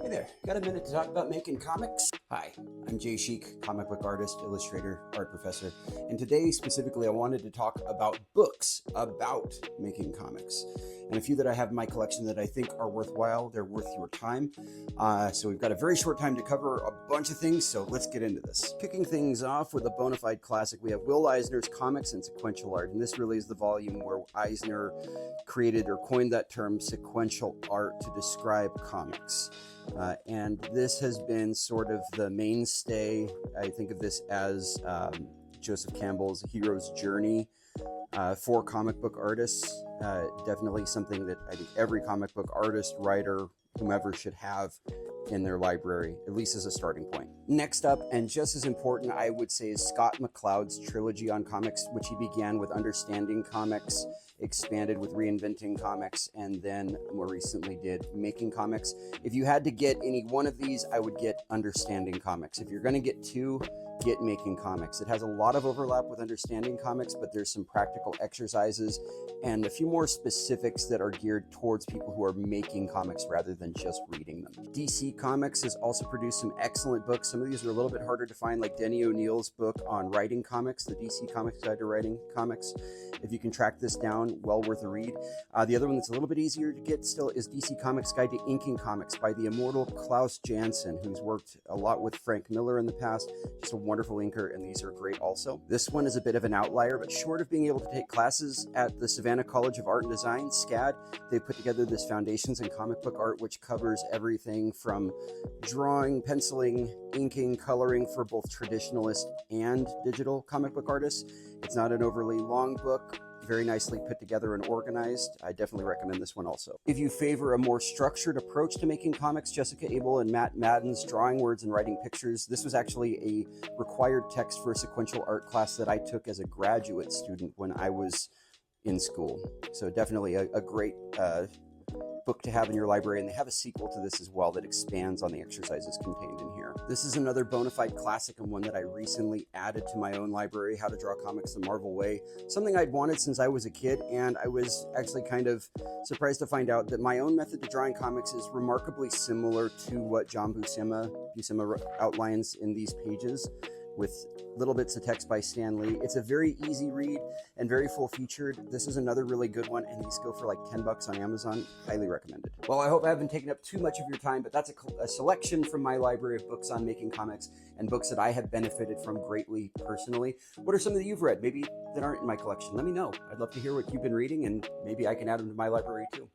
Hey there, got a minute to talk about making comics? Hi, I'm Jay Sheik, comic book artist, illustrator, art professor, and today specifically I wanted to talk about books about making comics. And a few that I have in my collection that I think are worthwhile, they're worth your time. So we've got a very short time to cover a bunch of things, so let's get into this. Kicking things off with a bona fide classic, we have Will Eisner's Comics and Sequential Art, and this really is the volume where Eisner created or coined that term sequential art to describe comics. And this has been sort of the mainstay. I think of this as Joseph Campbell's hero's journey for comic book artists. Definitely something that I think every comic book artist, writer, whomever should have in their library, at least as a starting point. Next up, and just as important, I would say, is Scott McCloud's trilogy on comics, which he began with Understanding Comics, expanded with Reinventing Comics, and then more recently did Making Comics. If you had to get any one of these, I would get Understanding Comics. If you're going to get two, get Making Comics. It has a lot of overlap with Understanding Comics, but there's some practical exercises and a few more specifics that are geared towards people who are making comics rather than just reading them. DC Comics has also produced some excellent books. Some of these are a little bit harder to find, like Denny O'Neill's book on writing comics, the DC Comics Guide to Writing Comics. If you can track this down, well worth a read. The other one that's a little bit easier to get still is DC Comics Guide to Inking Comics by the immortal Klaus Janson, who's worked a lot with Frank Miller in the past. Just a wonderful inker, and these are great also. This one is a bit of an outlier, but short of being able to take classes at the Savannah College of Art and Design, SCAD, they put together this Foundations in Comic Book Art, which covers everything from drawing, penciling, inking, coloring for both traditionalist and digital comic book artists. It's not an overly long book, very nicely put together and organized. I definitely recommend this one also. If you favor a more structured approach to making comics, Jessica Abel and Matt Madden's Drawing Words and Writing Pictures. This was actually a required text for a sequential art class that I took as a graduate student when I was in school. So definitely a great book to have in your library, and they have a sequel to this as well that expands on the exercises contained in here. This is another bona fide classic and one that I recently added to my own library, How to Draw Comics the Marvel Way. Something I'd wanted since I was a kid, and I was actually kind of surprised to find out that my own method to drawing comics is remarkably similar to what John Buscema outlines in these pages, with little bits of text by Stan Lee. It's a very easy read and very full-featured. This is another really good one, and these go for like 10 bucks on Amazon. Highly recommended. Well, I hope I haven't taken up too much of your time, but that's a selection from my library of books on making comics and books that I have benefited from greatly personally. What are some that you've read, maybe that aren't in my collection? Let me know. I'd love to hear what you've been reading, and maybe I can add them to my library too.